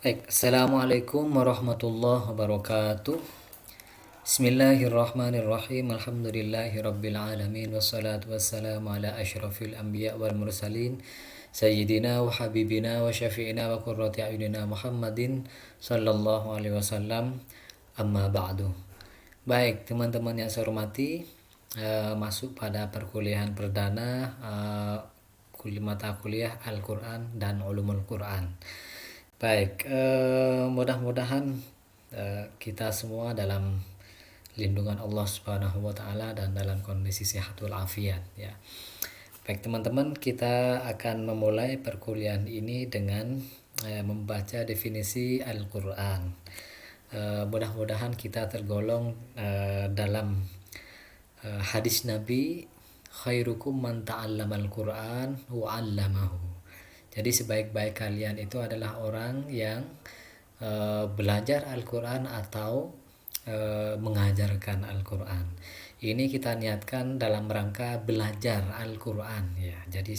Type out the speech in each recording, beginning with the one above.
Baik, Assalamualaikum warahmatullahi wabarakatuh. Bismillahirrahmanirrahim. Alhamdulillahi rabbil alamin. Wassalatu wassalamu ala asyrafil anbiya wal mursalin. Sayyidina wa habibina wa syafi'ina wa qurrati a'yunina Muhammadin sallallahu alaihi wasallam. Amma ba'du. Baik, teman-teman yang saya hormati, masuk pada perkuliahan perdana mata kuliah Al-Quran dan Ulumul Quran. Baik, mudah-mudahan kita semua dalam lindungan Allah Subhanahu wa taala dan dalam kondisi sehat walafiat ya. Baik teman-teman, kita akan memulai perkuliahan ini dengan membaca definisi Al-Qur'an. Mudah-mudahan kita tergolong dalam hadis Nabi, khairukum man ta'allamal Qur'an wa 'allamahu. Jadi sebaik-baik kalian itu adalah orang yang belajar Al-Quran atau mengajarkan Al-Quran. Ini kita niatkan dalam rangka belajar Al-Quran ya. Jadi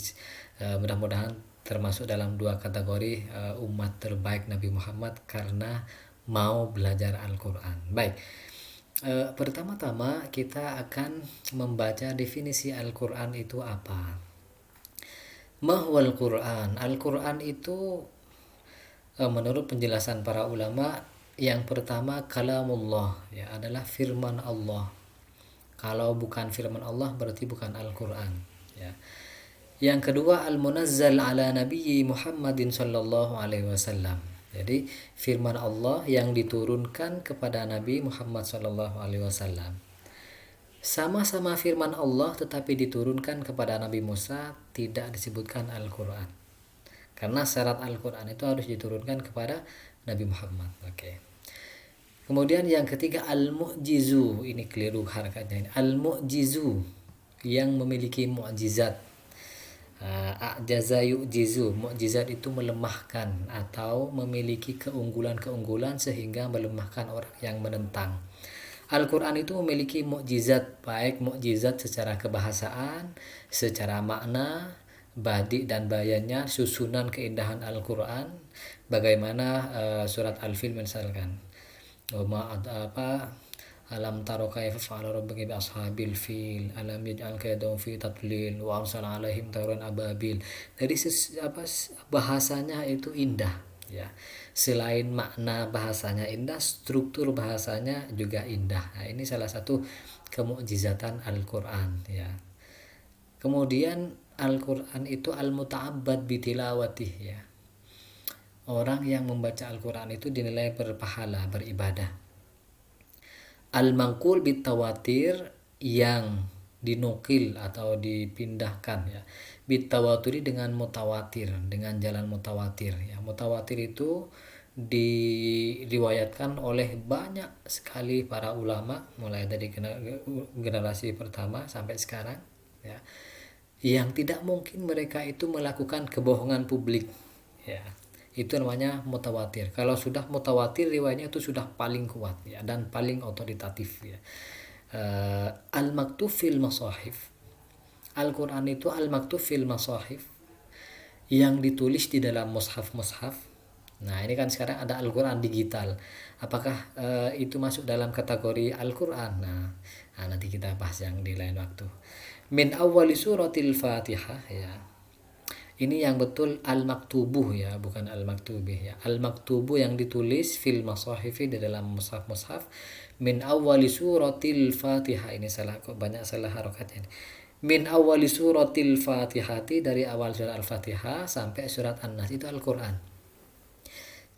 mudah-mudahan termasuk dalam dua kategori umat terbaik Nabi Muhammad karena mau belajar Al-Quran. Baik, pertama-tama kita akan membaca definisi Al-Quran itu apa. Mahwal Quran. Al-Quran itu menurut penjelasan para ulama, yang pertama kalamullah ya, adalah firman Allah. Kalau bukan firman Allah berarti bukan Al-Quran ya. Yang kedua al-munazzal ala nabiyyi Muhammadin sallallahu alaihi wasallam. Jadi firman Allah yang diturunkan kepada Nabi Muhammad sallallahu alaihi wasallam. Sama-sama firman Allah tetapi diturunkan kepada Nabi Musa, tidak disebutkan Al-Quran. Karena syarat Al-Quran itu harus diturunkan kepada Nabi Muhammad. Oke. Kemudian yang ketiga al-mu'jizu, ini keliru harakatnya ini. Al-mu'jizu, yang memiliki mu'jizat. A'jaza yu'jizu, mu'jizat itu melemahkan atau memiliki keunggulan-keunggulan sehingga melemahkan orang yang menentang. Al-Quran itu memiliki mukjizat, baik mukjizat secara kebahasaan, secara makna, badi dan bayannya, susunan keindahan Al-Quran. Bagaimana surat Al-Fil misalkan, alam taro kaifa fa'ala rabbuka bi ashabil fil alam yaj'al kaydahum fi tadlil wa arsala alaihim tayran ababil. Jadi bahasanya itu indah ya. Selain makna bahasanya indah, struktur bahasanya juga indah. Nah, ini salah satu kemukjizatan Al-Quran ya. Kemudian Al-Quran itu al-muta'abbad bitilawatih ya. Orang yang membaca Al-Quran itu dinilai berpahala, beribadah. Al-manqul bitawatir, yang dinukil atau dipindahkan ya, bitawaturi dengan mutawatir, dengan jalan mutawatir ya. Mutawatir itu diriwayatkan oleh banyak sekali para ulama mulai dari generasi pertama sampai sekarang ya, yang tidak mungkin mereka itu melakukan kebohongan publik ya. Itu namanya mutawatir. Kalau sudah mutawatir riwayatnya itu sudah paling kuat ya, dan paling otoritatif ya. Al-maktub fil masahif. Al-Quran itu al-maktub fil masahif, yang ditulis di dalam mushaf-mushaf. Nah, ini kan sekarang ada Al-Quran digital. Apakah itu masuk dalam kategori Al-Quran? Nah, nanti kita bahas yang di lain waktu. Min awwali suratil Fatihah ya. Ini yang betul al-maktubuh ya, bukan al-maktubih ya. Al-maktubuh yang ditulis fil masahifi, di dalam mushaf-mushaf. Min awwali suratil Fatihah, ini salah, kok banyak salah harokatnya ini. Min awwali suratil Fatihati, dari awal surat Al-Fatihah sampai surat An-Nas, itu Al-Quran.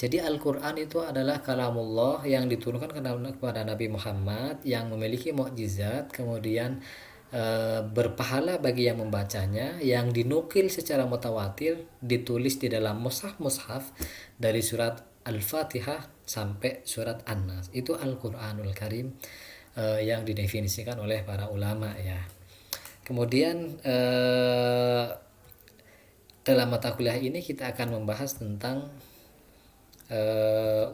Jadi Al-Quran itu adalah kalamullah yang diturunkan kepada Nabi Muhammad, yang memiliki mukjizat, kemudian berpahala bagi yang membacanya, yang dinukil secara mutawatir, ditulis di dalam mushaf-mushaf dari surat Al-Fatihah sampai surat An-Nas. Itu Al-Quranul Karim yang didefinisikan oleh para ulama ya. Kemudian dalam mata kuliah ini kita akan membahas tentang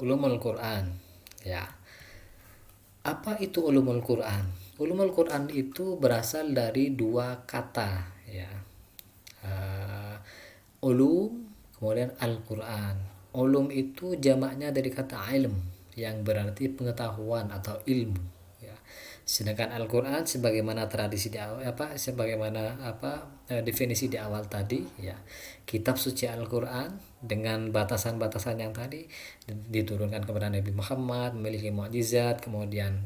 ulumul Quran ya. Apa itu ulumul Quran? Ulumul Quran itu berasal dari dua kata ya. Ulum kemudian Al-Quran. ulum itu jamaknya dari kata ilm yang berarti pengetahuan atau ilmu, ya. Sedangkan Al-Qur'an sebagaimana tradisi di awal, definisi di awal tadi, ya, kitab suci Al-Qur'an dengan batasan-batasan yang tadi diturunkan kepada Nabi Muhammad, memiliki mukjizat, kemudian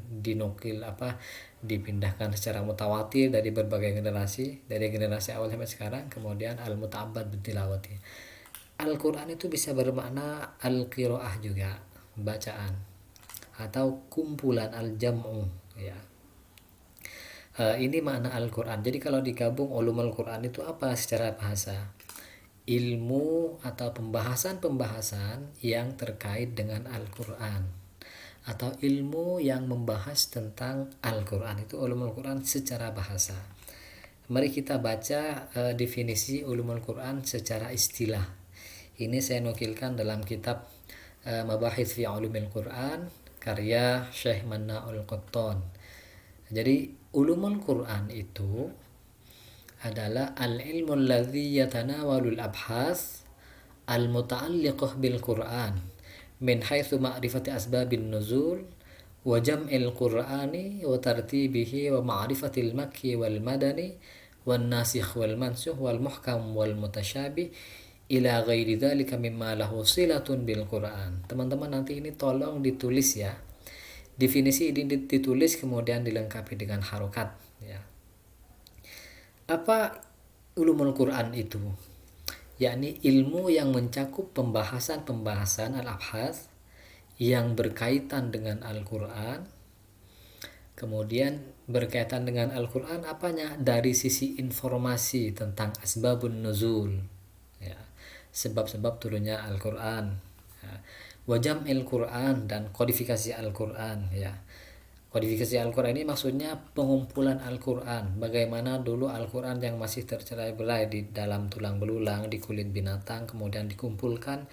dipindahkan secara mutawatir dari berbagai generasi, dari generasi awal sampai sekarang, kemudian al-muta'abbad bitilawati. Al-Quran itu bisa bermakna al-qiraah juga, bacaan, atau kumpulan al-jam'u, ya. Ini makna Al-Quran. Jadi kalau digabung ulumul Quran itu apa secara bahasa? Ilmu atau pembahasan-pembahasan yang terkait dengan Al-Quran, atau ilmu yang membahas tentang Al-Quran, itu ulumul Quran secara bahasa. Mari kita baca definisi ulumul Quran secara istilah. Ini saya nukilkan dalam kitab Mabahith fi Ulumil Quran karya Syekh Manna'ul Qattan. Jadi ulumul Quran itu adalah al-ilmu alladhi yatanawalul abhas al-muta'alliqah bil Quran min haitsu ma'rifati asbabin nuzul wa jam'il qur'ani wa tartibihi wa ma'rifatil makki wal madani wan nasikh wal mansukh wal muhkam wal mutasyabih ila ghairi dzalika mimma lahu silatun bil Quran. Teman-teman nanti ini tolong ditulis ya. Definisi ini ditulis kemudian dilengkapi dengan harokat, ya. Apa ulumul Quran itu? Yakni ilmu yang mencakup pembahasan-pembahasan al-abhas yang berkaitan dengan Al-Quran. Kemudian berkaitan dengan Al-Quran apanya? Dari sisi informasi tentang asbabun nuzul, ya, sebab-sebab turunnya Al-Quran, ya. Wajam'il Quran, dan kodifikasi Al-Quran, ya. Kodifikasi Al-Quran ini maksudnya pengumpulan Al-Quran. Bagaimana dulu Al-Quran yang masih tercerai-berai di dalam tulang belulang, di kulit binatang, kemudian dikumpulkan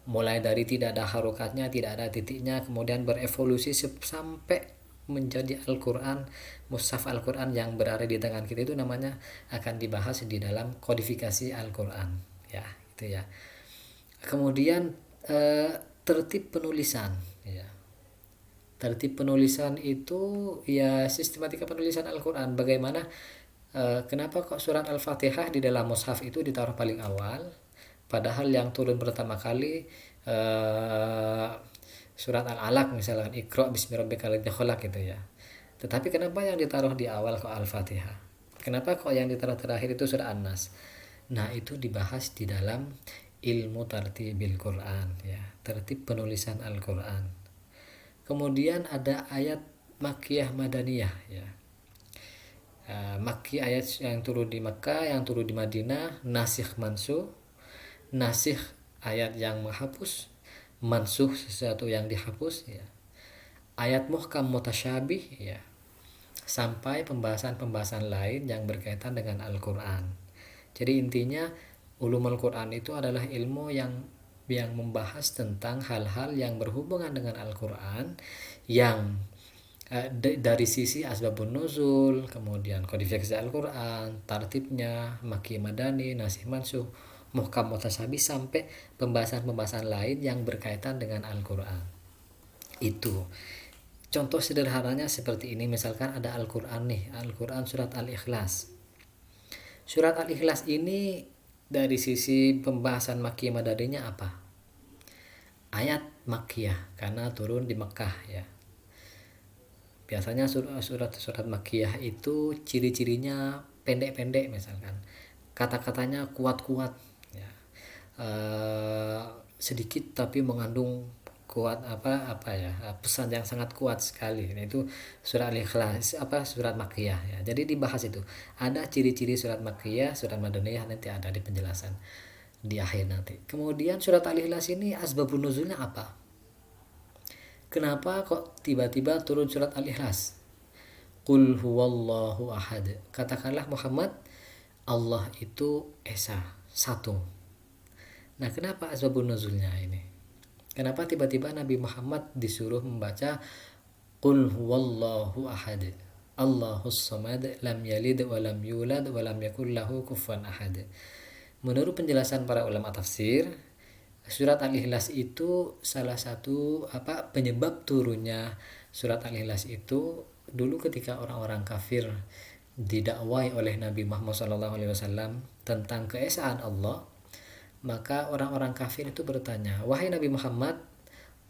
mulai dari tidak ada harokatnya, tidak ada titiknya, kemudian berevolusi sampai menjadi Al-Quran, mushaf Al-Quran yang berada di tangan kita, itu namanya akan dibahas di dalam kodifikasi Al-Quran, ya, itu ya. Kemudian tertib penulisan, ya. Tertib penulisan itu ya sistematika penulisan Al-Quran. Bagaimana kenapa kok surat Al-Fatihah di dalam mushaf itu ditaruh paling awal, padahal yang turun pertama kali surat Al-Alaq misalkan, Iqra bismi rabbikal ladzi khalaq gitu, ya. Tetapi kenapa yang ditaruh di awal kok Al-Fatihah? Kenapa kok yang ditaruh terakhir itu surat An-Nas? Nah, itu dibahas di dalam ilmu tartibil Quran, ya, tertib penulisan Al-Quran. Kemudian ada ayat Makkiyah Madaniyah, ya. Makki ayat yang turun di Makkah, yang turun di Madinah, nasikh mansukh. Nasikh ayat yang menghapus, mansukh sesuatu yang dihapus, ya. Ayat muhkam mutasyabih, ya, sampai pembahasan-pembahasan lain yang berkaitan dengan Al-Quran. Jadi intinya ulumul Quran itu adalah ilmu yang membahas tentang hal-hal yang berhubungan dengan Al-Quran, yang dari sisi asbabun nuzul, kemudian kodifikasi Al-Quran, tartibnya, makki madani, nasikh mansukh, muhkam mutasyabih, sampai pembahasan-pembahasan lain yang berkaitan dengan Al-Quran. Itu contoh sederhananya seperti ini. Misalkan ada Al-Quran nih, Al-Quran surat Al-Ikhlas. Surat Al-Ikhlas ini dari sisi pembahasan makki madaninya apa? Ayat makkiyah karena turun di Mekkah, ya. Biasanya surat makkiyah itu ciri-cirinya pendek-pendek, misalkan kata-katanya kuat-kuat, ya. Sedikit tapi mengandung kuat pesan yang sangat kuat sekali. Nah, itu surat Al-Ikhlas, surat makkiyah, ya. Jadi dibahas itu ada ciri-ciri surat makkiyah, surat madaniyah, nanti ada di penjelasan di akhir nanti. Kemudian surat Al-Ikhlas ini asbabun nuzulnya apa? Kenapa kok tiba-tiba turun surat Al-Ikhlas? Qul huwallahu ahad. Katakanlah Muhammad, Allah itu esa, satu. Nah, kenapa asbabun nuzulnya ini? Kenapa tiba-tiba Nabi Muhammad disuruh membaca Qul huwallahu ahad, Allahus samad, lam yalid wa lam yulad wa lam yakul lahu kufuwan ahad? Menurut penjelasan para ulama tafsir, Surat Al-Ikhlas itu salah satu penyebab turunnya surat Al-Ikhlas itu dulu ketika orang-orang kafir didakwai oleh Nabi Muhammad SAW tentang keesaan Allah, maka orang-orang kafir itu bertanya, "Wahai Nabi Muhammad,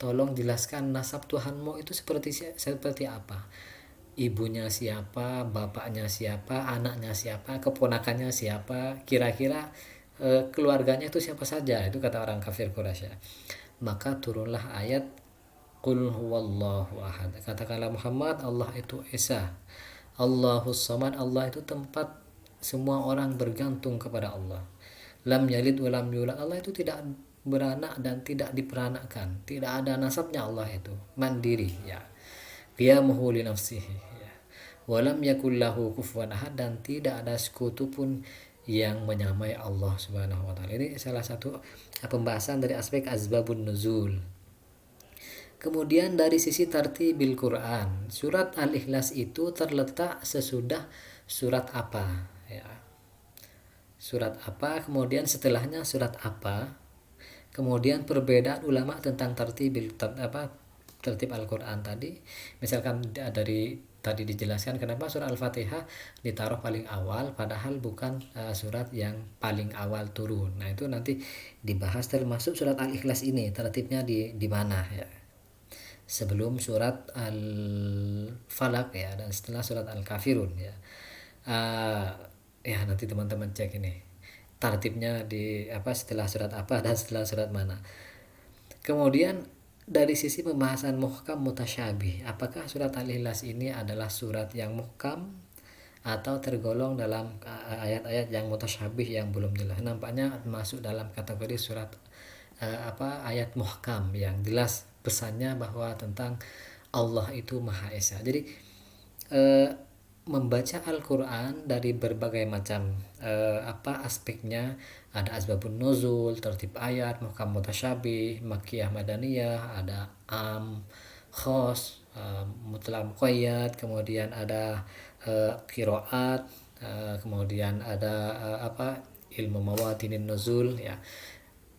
tolong jelaskan nasab Tuhanmu itu seperti apa? Ibunya siapa, bapaknya siapa, anaknya siapa, keponakannya siapa, kira-kira keluarganya itu siapa saja?" Itu kata orang kafir Quraisy. Maka turunlah ayat Qul huwallahu ahad. Katakanlah Muhammad, Allah itu esa. Allahus samad, Allah itu tempat semua orang bergantung kepada Allah. Lam yalid wa lam yulad, Allah itu tidak beranak dan tidak diperanakkan, tidak ada nasabnya. Allah itu mandiri, ya. Qiyamuhu li nafsihi, ya. Walam yakul lahu kufuwan ahad, dan tidak ada sekutu pun yang menyamai Allah Subhanahu wa taala. Ini salah satu pembahasan dari aspek asbabun nuzul. Kemudian dari sisi tartibil Quran, surat Al-Ikhlas itu terletak sesudah surat apa, ya. Surat apa, kemudian setelahnya surat apa, kemudian perbedaan ulama tentang tertib Al-Quran tadi. Misalkan dari tadi dijelaskan kenapa surat Al-Fatihah ditaruh paling awal padahal bukan surat yang paling awal turun. Nah, itu nanti dibahas termasuk surat Al-Ikhlas ini tertibnya di mana, ya. Sebelum surat Al-Falaq, ya, dan setelah surat Al-Kafirun, ya. Ya, nanti teman-teman cek ini tartibnya setelah surat apa dan setelah surat mana. Kemudian dari sisi pembahasan muhkam mutasyabih, apakah surat Al-Ikhlas ini adalah surat yang muhkam atau tergolong dalam ayat-ayat yang mutasyabih yang belum jelas? Nampaknya masuk dalam kategori surat ayat muhkam yang jelas pesannya bahwa tentang Allah itu Maha Esa. Jadi membaca Al-Quran dari berbagai macam aspeknya, ada asbabun nuzul, tertib ayat, muhkam mutasyabih, makkiyah madaniyah, ada khos, mutlaq muqayyad, kemudian ada qiraat, kemudian ada ilmu mawatinin nuzul, ya,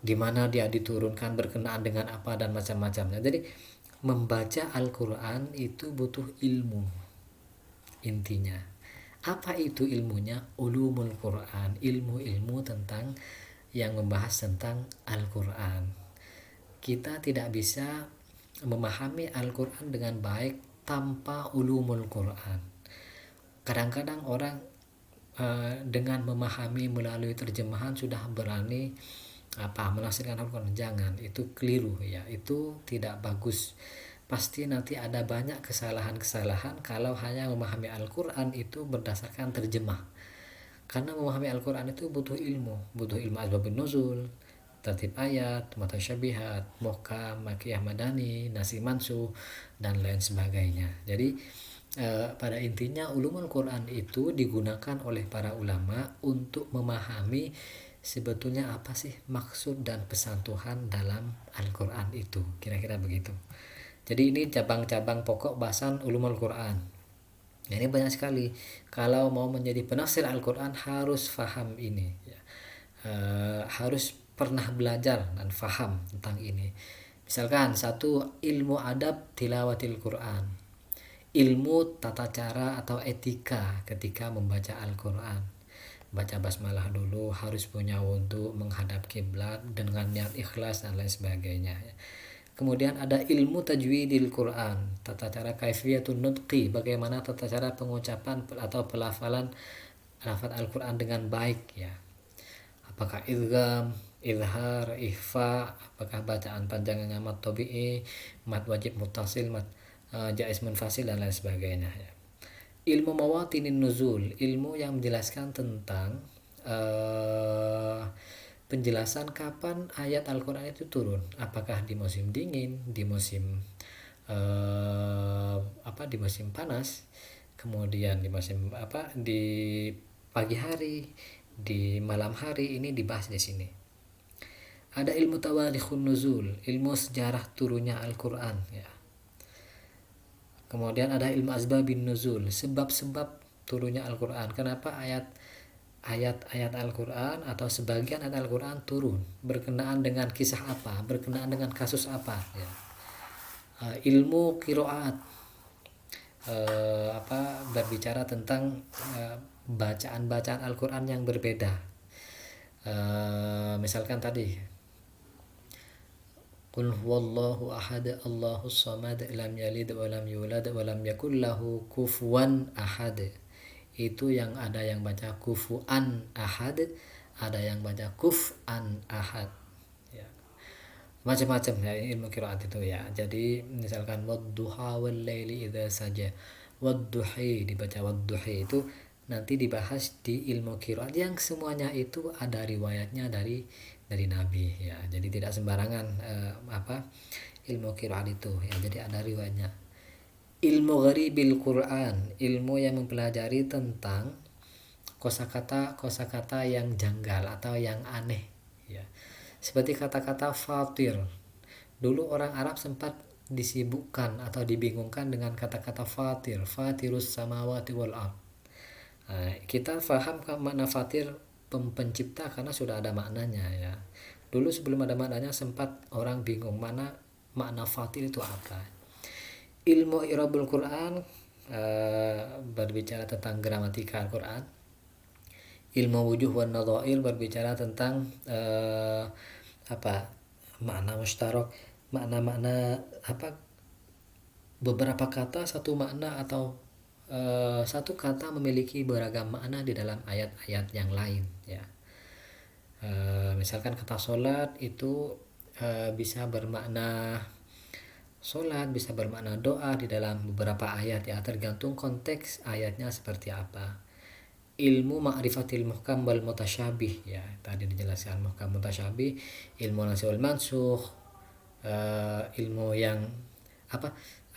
di mana dia diturunkan, berkenaan dengan apa, dan macam-macamnya. Jadi membaca Al-Quran itu butuh ilmu. Intinya apa itu ilmunya? Ulumul Quran, ilmu-ilmu tentang yang membahas tentang Al-Quran. Kita tidak bisa memahami Al-Quran dengan baik tanpa ulumul Quran. Kadang-kadang orang dengan memahami melalui terjemahan sudah berani menafsirkan Al-Quran. Jangan, itu keliru, ya, itu tidak bagus. Pasti nanti ada banyak kesalahan-kesalahan kalau hanya memahami Al-Quran itu berdasarkan terjemah. Karena memahami Al-Quran itu butuh ilmu asbabun nuzul, tertib ayat, mutasyabihat, muhkam, makkiyah madani, nasi mansuh, dan lain sebagainya. Jadi pada intinya ulumul Quran itu digunakan oleh para ulama untuk memahami sebetulnya apa sih maksud dan pesan Tuhan dalam Al-Quran itu, kira-kira begitu. Jadi ini cabang-cabang pokok bahasan ulumul Quran. Nah, ini banyak sekali. Kalau mau menjadi penafsir Al-Quran harus faham ini, ya. Harus pernah belajar dan faham tentang ini. Misalkan satu, ilmu adab tilawatil Quran, ilmu tata cara atau etika ketika membaca Al-Quran. Baca basmalah dulu, harus punya wudhu, menghadap kiblat dengan niat ikhlas, dan lain sebagainya. Kemudian ada ilmu tajwidil Quran, tata cara kaifiyatun nutqi, bagaimana tata cara pengucapan atau pelafalan lafaz Al-Quran dengan baik, ya. Apakah idgham, izhar, ikhfa, apakah bacaan panjangnya mad tabi'i, mad wajib muttasil, mad jaiz munfasil, dan lain sebagainya, ya. Ilmu mawatinin nuzul, ilmu yang menjelaskan tentang penjelasan kapan ayat Al-Quran itu turun. Apakah di musim dingin, di musim di musim panas, kemudian di musim di pagi hari, di malam hari. Ini dibahas di sini. Ada ilmu tawarikhun nuzul, ilmu sejarah turunnya Al-Quran, ya. Kemudian ada ilmu asbabin nuzul, sebab-sebab turunnya Al-Quran. Kenapa ayat ayat-ayat Al-Quran atau sebagian ayat Al-Quran turun berkenaan dengan kisah apa, berkenaan dengan kasus apa, ya. Ilmu qiraat berbicara tentang bacaan-bacaan Al-Quran yang berbeda. Misalkan tadi Qul huwallahu ahad Allahus samad lam yalid wa lam yulad wa lam yakul lahu kufuwan ahad. Itu yang ada yang baca kufuan ahad, ada yang baca kufan ahad, ya. Macam-macam ya ilmu qiraat itu, ya. Jadi misalkan wadduha wal laili idza saja, wadduhi dibaca wadduhi, itu nanti dibahas di ilmu qiraat yang semuanya itu ada riwayatnya dari Nabi, ya. Jadi tidak sembarangan ilmu qiraat itu, ya. Jadi ada riwayatnya. Ilmu gharibil Quran, ilmu yang mempelajari tentang kosakata yang janggal atau yang aneh, ya. Seperti kata-kata fatir. Dulu orang Arab sempat disibukkan atau dibingungkan dengan kata-kata fatir, fatirus samawati wal ard. Kita paham makna fatir, pencipta, karena sudah ada maknanya, ya. Dulu sebelum ada maknanya sempat orang bingung makna fatir itu apa. Ilmu i'rabul Quran berbicara tentang gramatika Al-Quran. Ilmu wujuh wan nadhair berbicara tentang makna mustarak, makna-makna beberapa kata satu makna atau satu kata memiliki beragam makna di dalam ayat-ayat yang lain, ya. Misalkan kata sholat itu bisa bermakna sholat, bisa bermakna doa di dalam beberapa ayat, ya, tergantung konteks ayatnya seperti apa. Ilmu ma'rifatil muhkam wal mutasyabih, ya, tadi dijelaskan muhkam mutasyabih, ilmu nasikh wal mansukh, ilmu yang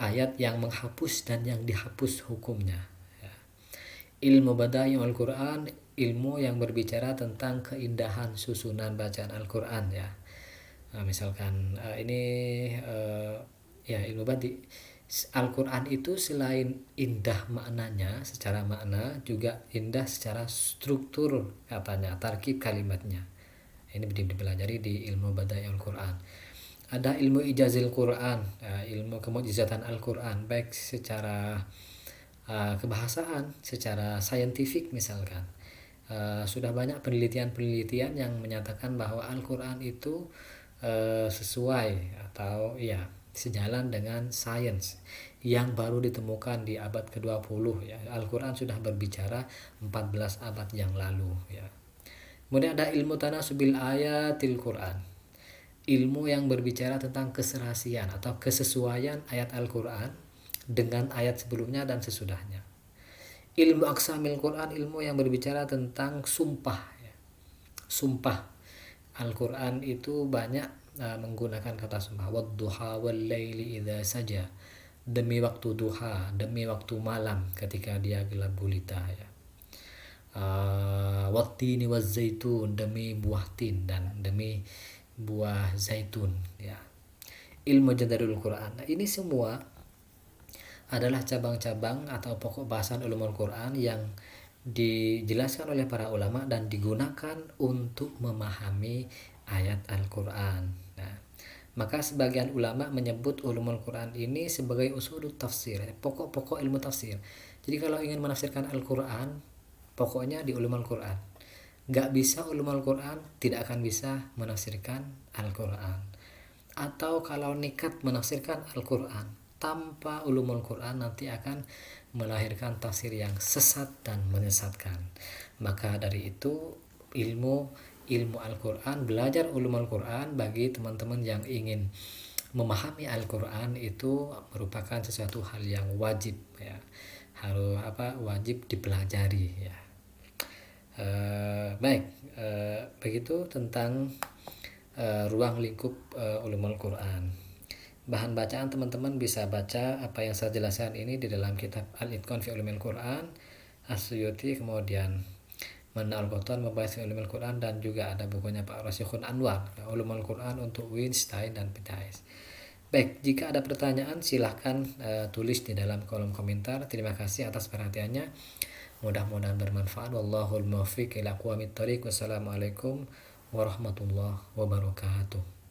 ayat yang menghapus dan yang dihapus hukumnya, ya. Ilmu bada'i'ul Quran, ilmu yang berbicara tentang keindahan susunan bacaan Al-Quran, ya. Misalkan ilmu badi. Al-Quran itu selain indah maknanya secara makna, juga indah secara struktur katanya, tarkib kalimatnya. Ini dipelajari di ilmu bada'i'ul Quran. Ada ilmu ijazil Quran, ilmu kemukjizatan Al-Quran, baik secara kebahasaan, secara saintifik. Misalkan sudah banyak penelitian-penelitian yang menyatakan bahwa Al-Quran itu sesuai atau sejalan dengan sains yang baru ditemukan di abad ke-20, ya. Al-Quran sudah berbicara 14 abad yang lalu, ya. Kemudian ada ilmu tanasubil ayatil Quran, ilmu yang berbicara tentang keserasian atau kesesuaian ayat Al-Quran dengan ayat sebelumnya dan sesudahnya. Ilmu aqsamil Quran, ilmu yang berbicara tentang sumpah, ya. Sumpah Al-Quran itu banyak menggunakan kata sumpah. Wadduha wal laili idza saja, demi waktu duha, demi waktu malam ketika dia gelap gulita, ya. Wattini waz zaitun, demi buah tin dan demi buah zaitun, ya. Ilmu jadarul Quran. Nah, ini semua adalah cabang-cabang atau pokok bahasan ulumul Quran yang dijelaskan oleh para ulama dan digunakan untuk memahami ayat Al-Quran. Nah, maka sebagian ulama menyebut ulumul Quran ini sebagai usulut tafsir, pokok-pokok ilmu tafsir. Jadi kalau ingin menafsirkan Al-Quran, pokoknya di ulumul Quran. Gak bisa ulumul Quran, tidak akan bisa menafsirkan Al-Quran. Atau kalau nekat menafsirkan Al-Quran tanpa ulumul Quran, nanti akan melahirkan tafsir yang sesat dan menyesatkan. Maka dari itu ilmu Al-Quran, belajar ulumul Quran bagi teman-teman yang ingin memahami Al-Quran itu merupakan sesuatu hal yang wajib, ya. Harus wajib dipelajari, ya. Begitu tentang ruang lingkup ulumul Quran. Bahan bacaan teman-teman bisa baca apa yang saya jelaskan ini di dalam kitab Al-Itqan fi Ulumil Quran As-Suyuti, kemudian Mana Al-Qur'an membahas ulumul Quran, dan juga ada bukunya Pak Rasikhun Anwar, Ulumul Quran untuk Winstein dan PTS. Baik, jika ada pertanyaan silahkan tulis di dalam kolom komentar. Terima kasih atas perhatiannya. Mudah-mudahan bermanfaat. Wallahul muwaffiq ila aqwamit thoriq. Wassalamualaikum warahmatullahi wabarakatuh.